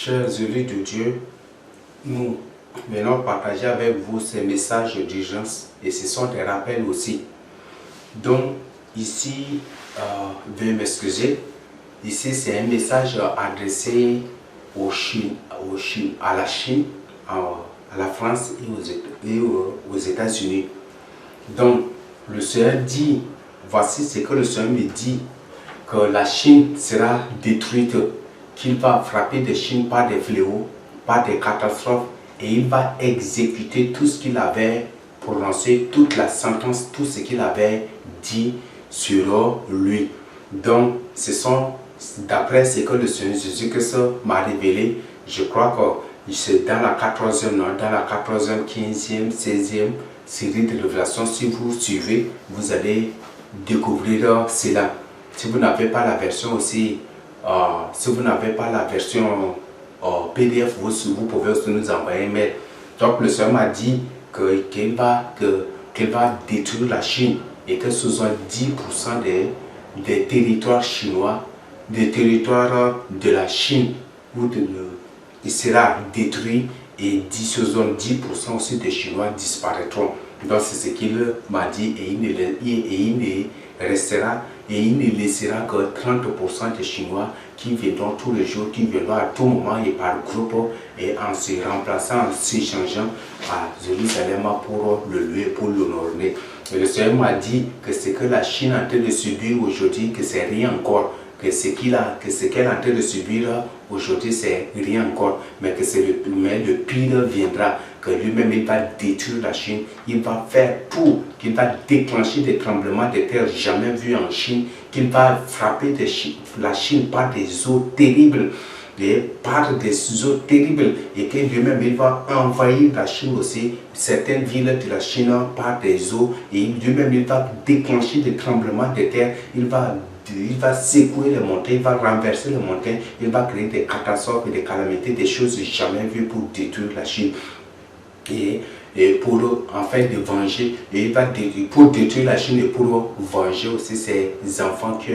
Chers élus de Dieu, nous venons partager avec vous ces messages d'urgence et ce sont des rappels aussi. Donc, ici, veuillez m'excuser, ici c'est un message adressé à la Chine, à la France et aux États-Unis. Donc, le Seigneur dit, voici ce que le Seigneur me dit, que la Chine sera détruite, qu'il va frapper de Chine par des fléaux, par des catastrophes, et il va exécuter tout ce qu'il avait prononcé, toute la sentence, tout ce qu'il avait dit sur lui. Donc, ce sont, d'après ce que le Seigneur Jésus-Christ m'a révélé, je crois que c'est dans la 14e, dans la 14e, 15e, 16e série de révélations. Si vous suivez, vous allez découvrir cela. Si vous n'avez pas la version aussi, si vous n'avez pas la version PDF, vous pouvez aussi nous envoyer un mail. Donc le Seigneur m'a dit qu'il va détruire la Chine et que ce sont 10% des territoires chinois, des territoires de la Chine où il sera détruit et 10% aussi des Chinois disparaîtront. Donc c'est ce qu'il m'a dit et il ne restera et il ne laissera que 30% des Chinois qui viendront tous les jours, qui viendront à tout moment et par groupe et en se remplaçant, en s'échangeant à Jérusalem pour le lieu, pour l'honorer. Et le Seigneur m'a dit que ce que la Chine est en train de subir aujourd'hui, que c'est rien encore, que ce qu'elle est en train de subir aujourd'hui, c'est rien encore, mais que le pire viendra, que lui-même il va détruire la Chine, il va faire tout, qu'il va déclencher des tremblements de terre jamais vus en Chine, qu'il va frapper la Chine par des eaux terribles, et que lui-même il va envahir la Chine aussi, certaines villes de la Chine par des eaux, et lui-même il va déclencher des tremblements de terre, il va secouer les montagnes, il va renverser les montagnes, il va créer des catastrophes et des calamités, des choses jamais vues pour détruire la Chine. Et pour en fait de venger, et il va pour détruire la Chine et pour venger aussi ses enfants qui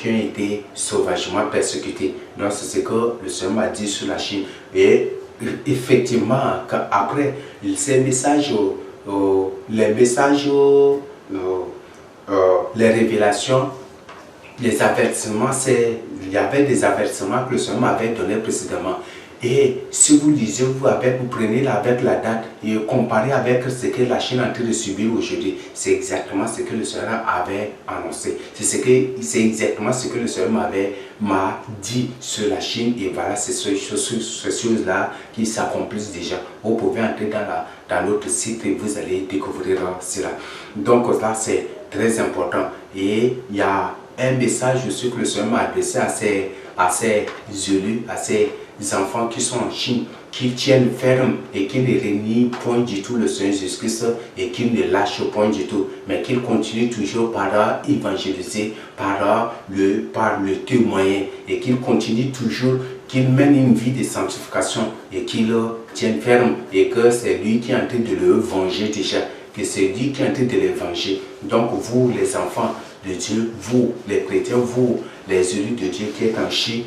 ont été sauvagement persécutés. Donc c'est ce que le Seigneur m'a dit sur la Chine. Et effectivement, après ces messages, les révélations, les avertissements, il y avait des avertissements que le Seigneur m'avait donné précédemment. Et si vous lisez, vous prenez avec la date et comparez avec ce que la Chine est en train de subir aujourd'hui, c'est exactement ce que le Seigneur avait annoncé. C'est exactement ce que le Seigneur m'a dit sur la Chine. Et voilà, c'est ces choses-là qui s'accomplissent déjà. Vous pouvez entrer dans notre site et vous allez découvrir cela. Donc là, c'est très important. Et il y a un message aussi que le Seigneur m'a adressé à ces élus, à ces enfants qui sont en Chine, qui tiennent ferme et qui ne renient point du tout le Seigneur Jésus-Christ et qui ne lâchent point du tout, mais qu'ils continuent toujours par évangéliser, par le témoigner, et qu'ils continuent toujours, qu'ils mènent une vie de sanctification et qu'ils tiennent ferme, et que c'est lui qui est en train de le venger déjà, que c'est lui qui est en train de le venger. Donc vous les enfants de Dieu, vous les chrétiens, vous les élus de Dieu qui êtes en Chine,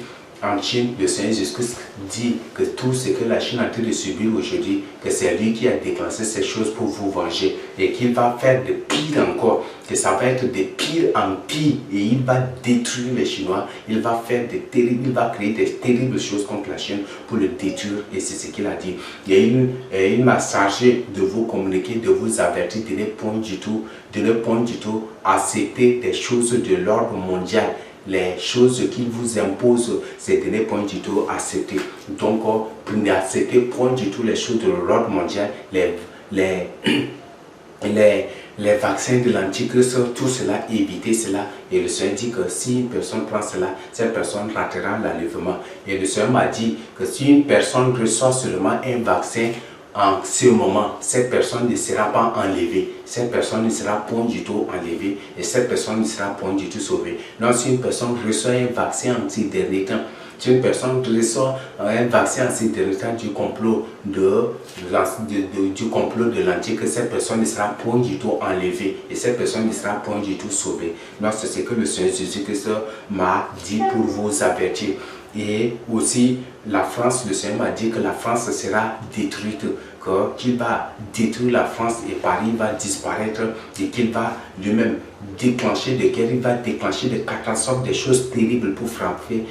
le Seigneur Jésus-Christ dit que tout ce que la Chine est en train de subir aujourd'hui, que c'est lui qui a déclenché ces choses pour vous venger et qu'il va faire de pire encore, que ça va être de pire en pire et il va détruire les Chinois, il va créer des terribles choses contre la Chine pour le détruire et c'est ce qu'il a dit. Et il m'a chargé de vous communiquer, de vous avertir, de ne point du tout accepter des choses de l'ordre mondial. Les choses qu'il vous impose, c'est de ne point du tout accepter. Donc, n'acceptez point du tout les choses de l'ordre mondial, les vaccins de l'Antichrist, tout cela, évitez cela. Et le Seigneur dit que si une personne prend cela, cette personne ratera l'enlèvement. Et le Seigneur m'a dit que si une personne reçoit seulement un vaccin, en ce moment, cette personne ne sera pas enlevée, cette personne ne sera point du tout enlevée et cette personne ne sera point du tout sauvée. Donc si une personne reçoit un vaccin en ces derniers temps, si une personne reçoit un vaccin en ces derniers temps du complot de l'Antichrist, cette personne ne sera point du tout enlevée et cette personne ne sera point du tout sauvée. Donc c'est ce que le Seigneur Jésus-Christ m'a dit pour vous avertir. Et aussi, la France, le Seigneur m'a dit que la France sera détruite, qu'il va détruire la France et Paris va disparaître et qu'il va lui-même déclencher des guerres, il va déclencher des catastrophes, des choses terribles pour frapper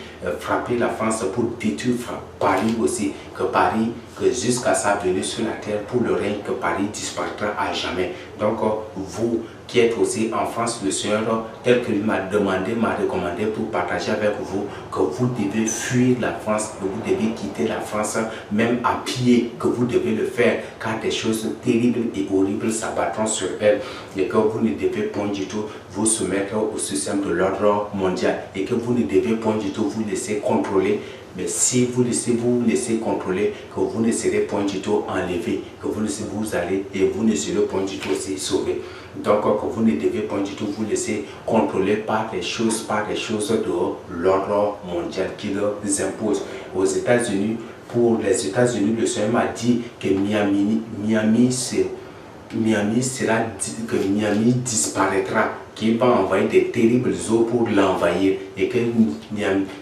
la France, pour détruire Paris aussi, que jusqu'à sa venue sur la terre, pour le règne, que Paris disparaîtra à jamais. Donc vous qui êtes aussi en France, le Seigneur, tel qu'il m'a demandé, m'a recommandé pour partager avec vous, que vous devez fuir la France, que vous devez quitter la France, même à pied, que vous devez le faire, car des choses terribles et horribles s'abattront sur elle, et que vous ne devez point du tout vous soumettre au système de l'ordre mondial, et que vous ne devez point du tout vous laisser contrôler. Mais si vous vous laissez contrôler, que vous ne serez point du tout enlevé, que vous allez et vous ne serez point du tout aussi sauvé. Donc que vous ne devez point du tout vous laisser contrôler par des choses de l'ordre mondial qui leur impose. Aux États-Unis, pour les États-Unis, le Seigneur m'a dit que Miami disparaîtra, qu'il va envoyer des terribles eaux pour l'envahir et que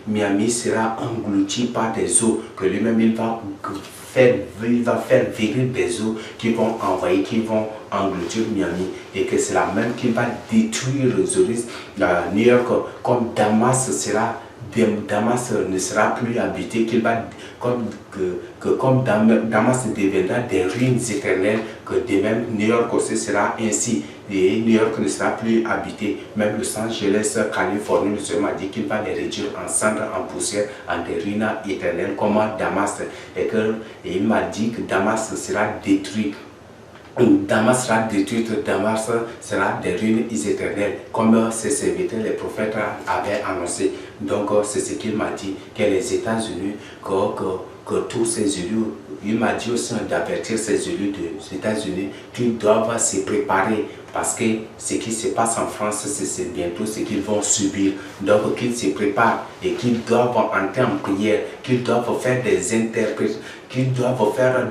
Miami sera englouti par des eaux, que lui-même il va faire venir des eaux qui vont envahir, qui vont engloutir Miami, et que c'est la même qui va détruire New York, comme Damas ne sera plus habité, comme Damas deviendra des ruines éternelles, que de même New York aussi sera ainsi, et New York ne sera plus habité. Même Los Angeles, Californie, le Seigneur m'a dit qu'il va les réduire en cendres, en poussière, en des ruines éternelles comme Damas, et il m'a dit que Damas sera détruit. Damas sera détruite, Damas sera des ruines éternelles, comme ses serviteurs, les prophètes, avaient annoncé. Donc, c'est ce qu'il m'a dit, que les États-Unis, que tous ces élus, il m'a dit aussi d'avertir ces élus des États-Unis qu'ils doivent se préparer, parce que ce qui se passe en France, c'est bientôt ce qu'ils vont subir. Donc, qu'ils se préparent et qu'ils doivent entrer en prière, qu'ils doivent faire des interprétations, qu'ils doivent faire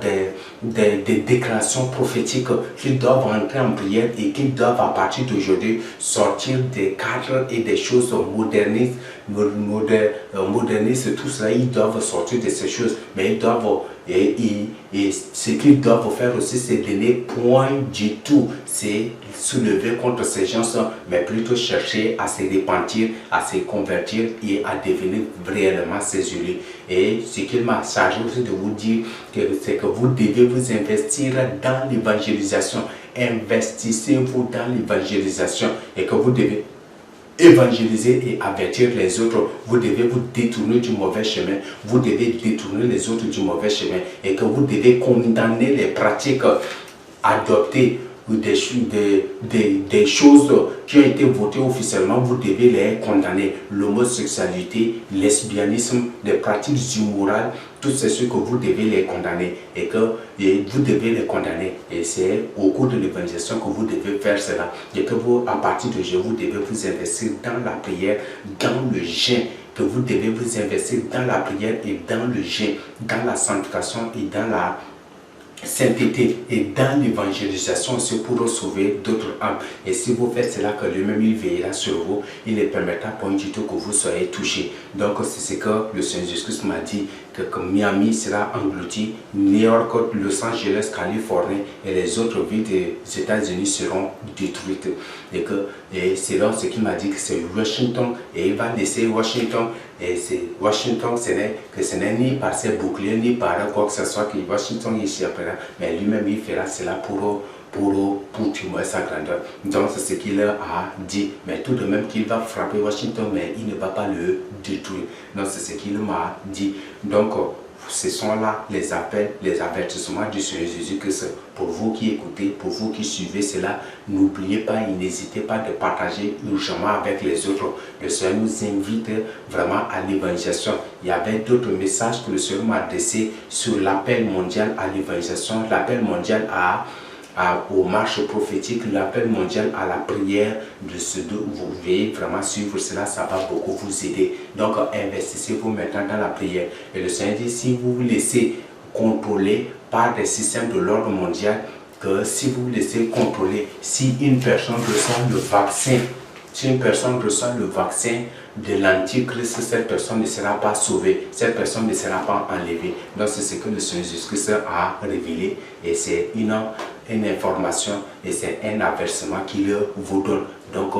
des déclarations prophétiques, qu'ils doivent entrer en prière et qu'ils doivent à partir d'aujourd'hui sortir des cadres et des choses modernistes, tout cela, ils doivent sortir de ces choses, mais ils doivent, et ce qu'ils doivent faire aussi, c'est donner point du tout, c'est soulever contre ces gens, mais plutôt chercher à se repentir, à se convertir et à devenir réellement ses élus. Et ce qu'il m'a chargé aussi de vous dire, c'est que vous devez vous investir dans l'évangélisation. Investissez-vous dans l'évangélisation et que vous devez évangéliser et avertir les autres. Vous devez vous détourner du mauvais chemin. Vous devez détourner les autres du mauvais chemin et que vous devez condamner les pratiques adoptées ou des choses qui ont été votées officiellement. Vous devez les condamner. L'homosexualité, le lesbianisme, les pratiques immorales, tout c'est ce que vous devez les condamner et vous devez les condamner. Et c'est au cours de l'évangélisation que vous devez faire cela. Et que vous, à partir de aujourd'hui, vous devez vous investir dans la prière, dans le jeûne, que vous devez vous investir dans la prière et dans le jeûne, dans la sanctification et dans la sainteté et dans l'évangélisation, c'est pour sauver d'autres âmes. Et si vous faites cela, que lui-même il veillera sur vous, il ne permettra pas du tout que vous soyez touchés. Donc c'est ce que le Seigneur Jésus m'a dit, que Miami sera englouti, New York, Los Angeles, Californie et les autres villes des États-Unis seront détruites. Et c'est là ce qu'il m'a dit, que c'est Washington, et il va laisser Washington. Et c'est Washington, ce n'est ni par ses boucliers, ni par quoi que ce soit que Washington ici après, mais lui-même il fera cela pour témoigner sa grandeur. Donc c'est ce qu'il a dit, mais tout de même qu'il va frapper Washington, mais il ne va pas le détruire. Donc c'est ce qu'il m'a dit. Donc ce sont là les appels, les avertissements du Seigneur Jésus, que c'est pour vous qui écoutez, pour vous qui suivez cela, n'oubliez pas et n'hésitez pas de partager urgemment avec les autres. Le Seigneur nous invite vraiment à l'évangélisation. Il y avait d'autres messages que le Seigneur m'a adressés sur l'appel mondial à l'évangélisation, l'appel mondial aux marches prophétiques, l'appel mondial à la prière. Vous devez vraiment suivre cela, ça va beaucoup vous aider. Donc investissez-vous maintenant dans la prière. Et le Seigneur dit, si vous vous laissez contrôler par des systèmes de l'ordre mondial, que si vous vous laissez contrôler, si une personne reçoit le vaccin Si une personne reçoit le vaccin de l'Antichrist, cette personne ne sera pas sauvée, cette personne ne sera pas enlevée. Donc c'est ce que le Seigneur Jésus-Christ a révélé et c'est une information et c'est un avertissement qu'il vous donne. Donc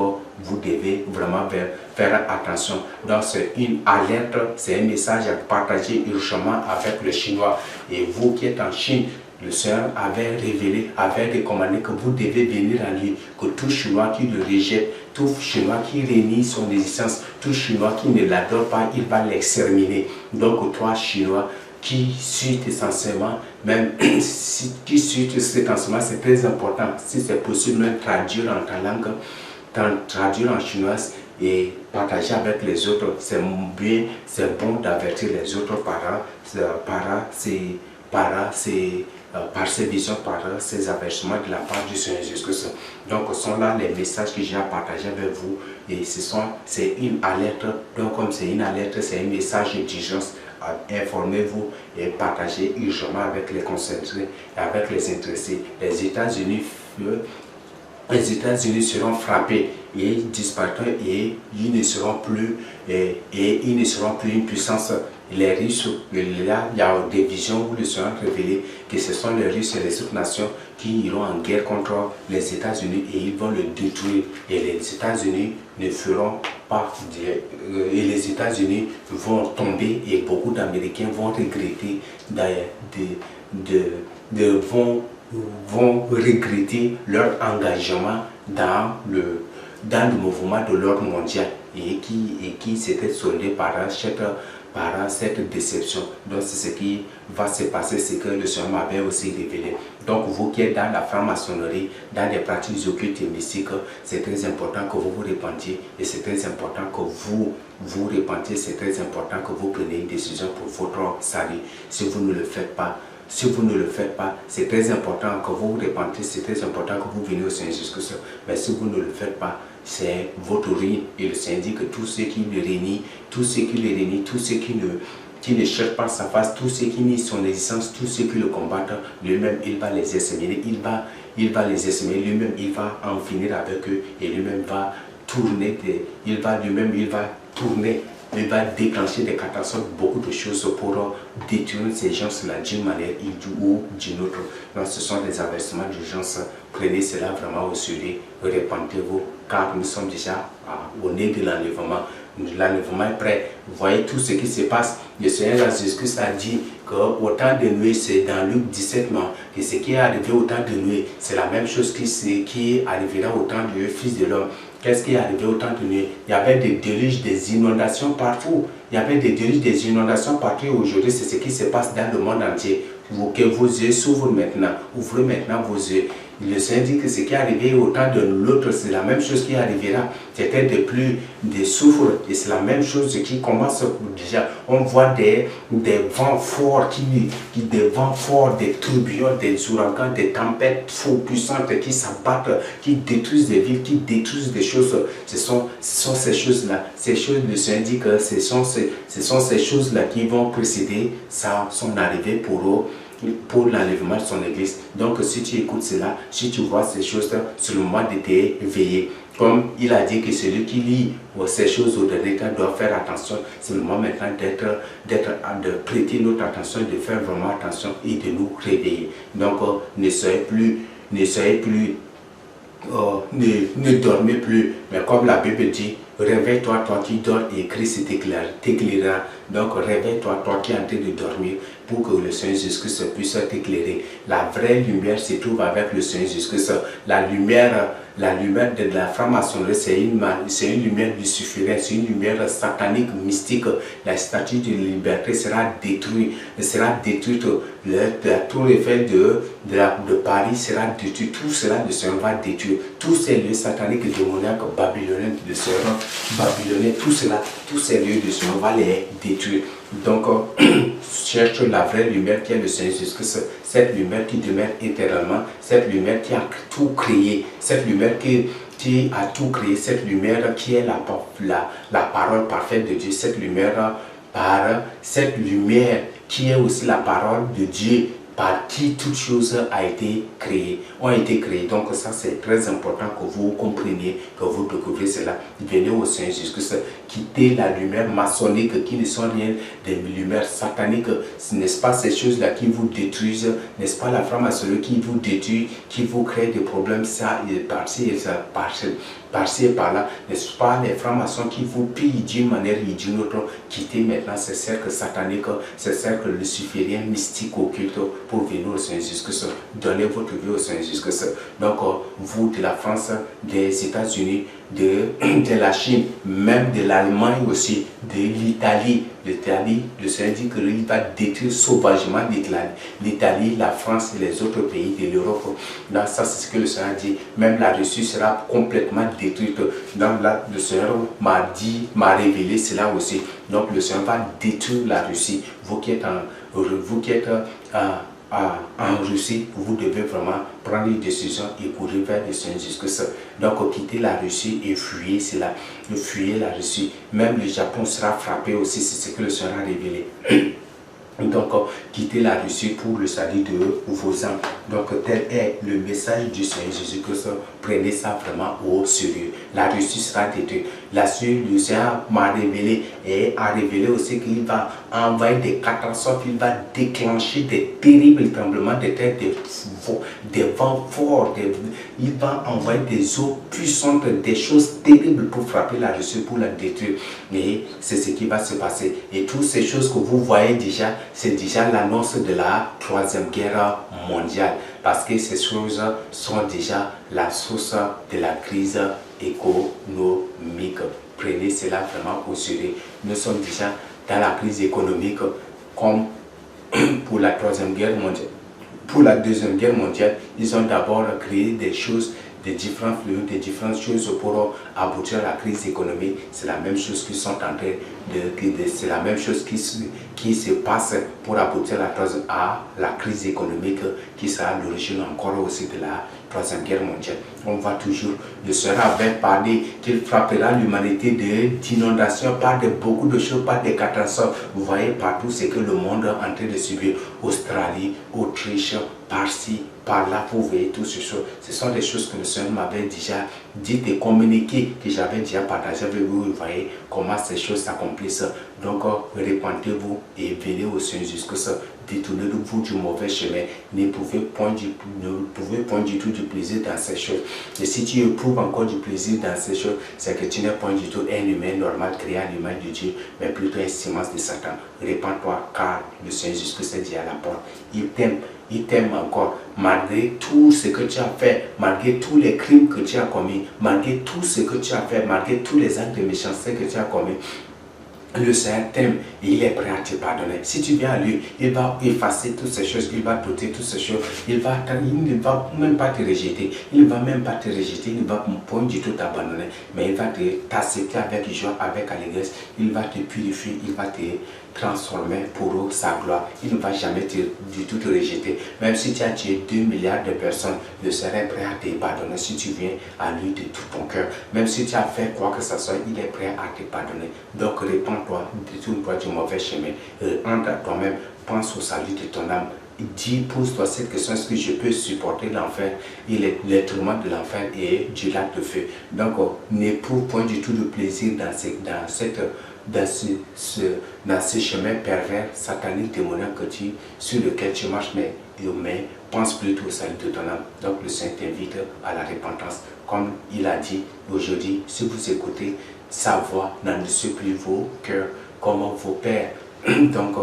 vous devez vraiment faire attention. Donc c'est une alerte, c'est un message à partager urgemment avec le Chinois. Et vous qui êtes en Chine, le Seigneur avait révélé, avait recommandé que vous devez venir à lui, que tout Chinois qui le rejette, tout Chinois qui renie son existence, tout Chinois qui ne l'adore pas, il va l'exterminer. Donc toi Chinois qui suit essentiellement, même qui suit cet enseignement, c'est très important. Si c'est possible, même traduire en ta langue, traduire en chinois et partager avec les autres. C'est bien, c'est bon d'avertir les autres parents, par ces visions, par ces avertissements de la part du Seigneur Jésus-Christ. Donc, ce sont là les messages que j'ai à partager avec vous. Et c'est une alerte. Donc, comme c'est une alerte, c'est un message d'urgence. Informez-vous et partagez urgemment avec les concernés, avec les intéressés. Les États-Unis seront frappés et disparaîtront et ils ne seront plus une puissance. Les Russes, là, il y a des visions où ils seront révélés que ce sont les Russes et les autres nations qui iront en guerre contre les États-Unis et ils vont le détruire. Et les États-Unis ne feront pas et les États-Unis vont tomber et beaucoup d'Américains vont regretter vont regretter leur engagement dans le mouvement de l'ordre mondial et qui s'était soldé par cette déception. Donc c'est ce qui va se passer, c'est que le Seigneur m'avait aussi révélé. Donc vous qui êtes dans la franc-maçonnerie, dans des pratiques occultes et mystiques, c'est très important que vous vous repentiez et c'est très important que vous vous repentiez, c'est très important que vous preniez une décision pour votre salut. Si vous ne le faites pas, c'est très important que vous vous repentiez, c'est très important que vous veniez au Seigneur Jésus-Christ. Mais si vous ne le faites pas, c'est votre ruine. Et le Seigneur dit que tous ceux qui le renient, tous ceux qui ne cherchent pas sa face, tous ceux qui nient son existence, tous ceux qui le combattent, lui-même, il va les exterminer. Il va les exterminer, lui-même, il va en finir avec eux et lui-même va tourner, il va déclencher des catastrophes, beaucoup de choses pour détruire ces gens-là d'une manière ou d'une autre. Donc ce sont des avertissements d'urgence. Prenez cela vraiment au sérieux, répentez-vous, car nous sommes déjà au nez de l'enlèvement. L'enlèvement est prêt. Vous voyez tout ce qui se passe. Le Seigneur Jésus-Christ a dit qu'au temps de Noé, c'est dans Luc 17, que ce qui est arrivé au temps de Noé, c'est la même chose qui arrivera au temps du Fils de l'homme. Qu'est-ce qui est arrivé au temps de Noé? Il y avait des déluges, des inondations partout. Il y avait des déluges, des inondations partout. Aujourd'hui, c'est ce qui se passe dans le monde entier. Que vos yeux s'ouvrent maintenant. Ouvrez maintenant vos yeux. Le Seigneur dit que ce qui est arrivé au temps de l'autre, c'est la même chose qui arrivera. C'était des pluies, des souffles, et c'est la même chose qui commence déjà. On voit des vents forts, des tourbillons, des ouragans, des tempêtes faux puissantes qui s'abattent, qui détruisent des villes, qui détruisent des choses. Ce sont ces choses-là. Ces choses, le Seigneur dit que ce sont ces choses-là qui vont précéder son arrivée pour l'enlèvement de son église. Donc si tu écoutes cela, si tu vois ces choses, c'est le moment de t'éveiller. Comme il a dit que celui qui lit ces choses au dernier temps doit faire attention, c'est le moment maintenant de prêter notre attention, de faire vraiment attention et de nous réveiller. Donc ne dormez plus, mais comme la Bible dit, réveille-toi, toi qui dors, et Christ t'éclairera. Donc réveille-toi, toi qui es en train de dormir, pour que le Seigneur Jésus-Christ puisse t'éclairer. La vraie lumière se trouve avec le Seigneur Jésus-Christ. La lumière de la franc-maçonnerie, c'est une lumière luciférienne, c'est une lumière satanique, mystique. La statue de liberté sera détruite. La tour Eiffel de Paris sera détruite. Tout cela, le Seigneur va détruire. Tous ces lieux sataniques, démoniaques, babyloniens, le Seigneur babylonien, tous ces lieux, le Seigneur va les détruire. Donc, cherche la vraie lumière qui est le Seigneur Jésus-Christ, cette lumière qui demeure éternellement, cette lumière qui a tout créé, cette lumière qui a tout créé, cette lumière qui est la parole parfaite de Dieu, cette lumière qui est aussi la parole de Dieu, par qui toute chose a été créée, ont été créées. Donc ça c'est très important que vous compreniez, que vous découvrez cela. Venez au Seigneur Jésus-Christ, quittez la lumière maçonnique qui ne sont rien des lumières sataniques, n'est-ce pas ces choses-là qui vous détruisent, n'est-ce pas la franc-maçonnerie qui vous détruit, qui vous crée des problèmes, ça et par-ci et ça, par-ci et par-là, n'est-ce pas les francs-maçons qui vous pillent d'une manière ou d'une autre. Quittez maintenant ces cercles sataniques, ces cercles lucifériens, mystiques, occultes, pour venir au Seigneur Jésus-Christ. Donnez votre vie au Seigneur Jésus-Christ. Donc, vous de la France, des États-Unis, de la Chine, même de l'Allemagne aussi, de l'Italie. L'Italie, le Seigneur dit qu'il va détruire sauvagement l'Italie, la France et les autres pays de l'Europe. Là, ça c'est ce que le Seigneur dit. Même la Russie sera complètement détruite. Donc là, le Seigneur m'a révélé cela aussi. Donc le Seigneur va détruire la Russie. Vous qui êtes en Russie, vous devez vraiment prendre une décision et courir vers le Seigneur Jésus-Christ. Donc quittez la Russie et fuyez cela. Fuyez la Russie. Même le Japon sera frappé aussi, c'est ce que le Seigneur a révélé. Donc, quittez la Russie pour le salut de vos âmes. Donc, tel est le message du Seigneur Jésus-Christ. Prenez ça vraiment au sérieux. La Russie sera détruite. Là-dessus, le Seigneur m'a révélé et a révélé aussi qu'il va envoyer des catastrophes. Il va déclencher des terribles tremblements de terre, des vents forts. Il va envoyer des eaux puissantes, des choses terribles pour frapper la Russie, pour la détruire. Et c'est ce qui va se passer. Et toutes ces choses que vous voyez déjà, c'est déjà l'annonce de la troisième guerre mondiale, parce que ces choses sont déjà la source de la crise économique. Prenez cela vraiment au sérieux. Nous sommes déjà dans la crise économique comme pour la troisième guerre mondiale. Pour la deuxième guerre mondiale, ils ont d'abord créé des choses, des différents flux, des différentes choses pour aboutir à la crise économique. C'est la même chose qui sont en train c'est la même chose qui se passe pour aboutir à la crise économique qui sera l'origine encore aussi de la troisième guerre mondiale. On va toujours, le Seigneur avait parlé qu'il frappera l'humanité d'inondations, par de beaucoup de choses, par des catastrophes. Vous voyez partout ce que le monde est en train de subir. Australie, Autriche, par-ci, par-là, vous voyez toutes ces choses. Ce sont des choses que le Seigneur m'avait déjà dites et communiquées, que j'avais déjà partagées avec vous. Vous voyez comment ces choses s'accomplissent. Donc, répentez-vous et venez au Seigneur Jésus-Christ. Détournez-vous du mauvais chemin. Ne pouvez point du tout du plaisir dans ces choses. Et si tu éprouves encore du plaisir dans ces choses, c'est que tu n'es point du tout un humain normal créé à l'image de Dieu, mais plutôt un semence de Satan. Répands-toi, car le Seigneur Jésus-Christ est dit à la porte. Il t'aime encore, malgré tout ce que tu as fait, malgré tous les crimes que tu as commis, malgré tout ce que tu as fait, malgré tous les actes de méchanceté que tu as commis. Le Seigneur t'aime et il est prêt à te pardonner. Si tu viens à lui, il va effacer toutes ces choses, il va doter toutes ces choses, il ne va même pas te rejeter, il ne va même pas te rejeter, il ne va point du tout t'abandonner, mais il va t'accepter avec joie, avec allégresse, il va te purifier, il va te transformer pour sa gloire. Il ne va jamais du tout te rejeter. Même si tu as tué 2 milliards de personnes, le Seigneur est prêt à te pardonner si tu viens à lui de tout ton cœur. Même si tu as fait quoi que ce soit, il est prêt à te pardonner. Donc répands-toi, détourne-toi du mauvais chemin. Entre à toi-même, pense au salut de ton âme. Dis, pose-toi cette question, est-ce que je peux supporter l'enfer et les tourments de l'enfer et du lac de feu. Donc, n'éprouve point du tout de plaisir dans ce chemin pervers, satanique, démoniaque sur lequel tu marches, mais pense plutôt au salut de ton âme. Donc, le Seigneur t'invite à la repentance. Comme il a dit aujourd'hui, si vous écoutez sa voix, n'endurcissez plus vos cœurs comme vos pères. Donc,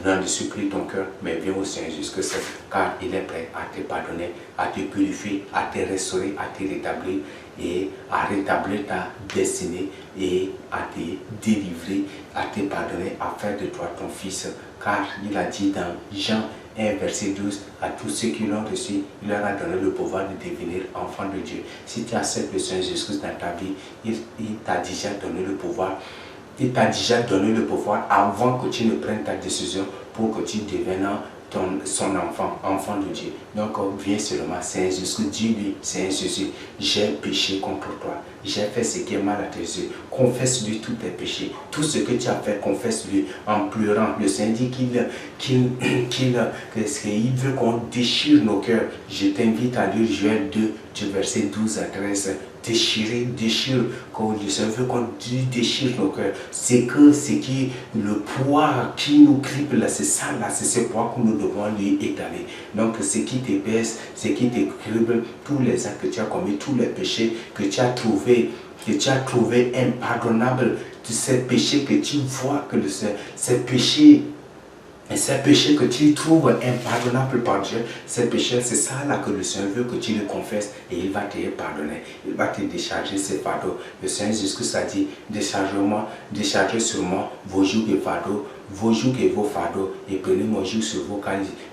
n'endurcis plus ton cœur, mais viens au Seigneur Jésus-Christ, car il est prêt à te pardonner, à te purifier, à te restaurer, à te rétablir et à rétablir ta destinée et à te délivrer, à te pardonner, à faire de toi ton fils. Car il a dit dans Jean 1, verset 12, à tous ceux qui l'ont reçu, il leur a donné le pouvoir de devenir enfants de Dieu. Si tu acceptes le Seigneur Jésus-Christ dans ta vie, il t'a déjà donné le pouvoir. Il t'a déjà donné le pouvoir avant que tu ne prennes ta décision pour que tu deviennes son enfant de Dieu. Donc viens seulement, Seigneur Jésus, dis-lui, Seigneur Jésus, j'ai péché contre toi, j'ai fait ce qui est mal à tes yeux. Confesse-lui tous tes péchés, tout ce que tu as fait, confesse-lui en pleurant. Le Seigneur dit qu'il veut qu'on déchire nos cœurs. Je t'invite à lire Joël 2, du verset 12 à 13. Déchire, quand le Seigneur veut qu'on déchire nos cœurs. C'est qui le poids qui nous crible là, c'est ça là, c'est ce poids que nous devons lui étaler. Donc ce qui te pèse, ce qui te crible, tous les actes que tu as commis, tous les péchés que tu as trouvé impardonnables, tous ces péchés que tu vois que ces péchés que tu trouves impardonnables par Dieu, ces péchés, c'est ça là que le Seigneur veut que tu le confesses et il va te pardonner. Il va te décharger ses fardeaux. Le Seigneur Jésus a dit, déchargez sur moi vos jougs et fardeaux, vos jougs et vos fardeaux, et prenez mon joug sur vous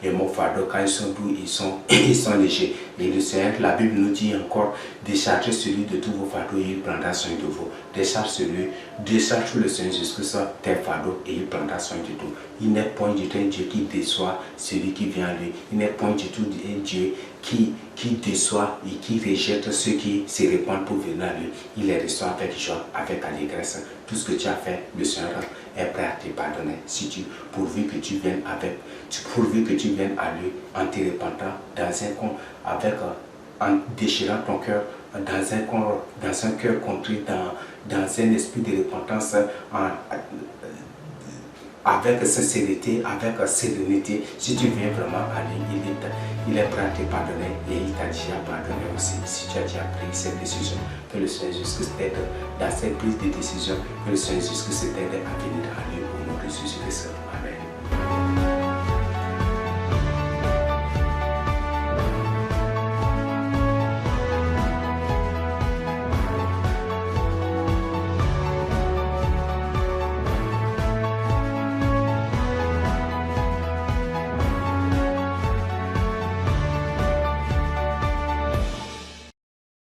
et mon fardeau, quand ils sont doux, ils sont légers. Et le Seigneur, la Bible nous dit encore, déchargez celui de tous vos fardeaux et il prendra soin de vous. Décharge sur le Seigneur Jésus tes fardeaux et il prendra soin de tout. Il n'est point du tout un Dieu qui déçoit celui qui vient à lui. Il n'est point du tout un Dieu qui déçoit et qui rejette ceux qui se répandent pour venir à lui. Il les reçoit avec joie, avec allégresse. Tout ce que tu as fait, le Seigneur est prêt à te pardonner. Pourvu que tu viennes à lui en te repentant en déchirant ton cœur, dans un cœur contrit, dans un esprit de repentance, avec sincérité, avec sérénité. Si tu viens vraiment à lui, il est prêt à te pardonner et il t'a déjà pardonné aussi. Si tu as déjà pris cette décision, que le Seigneur Jésus t'aide dans cette prise de décision, que le Seigneur Jésus t'aide à venir à lui au nom de Jésus-Christ.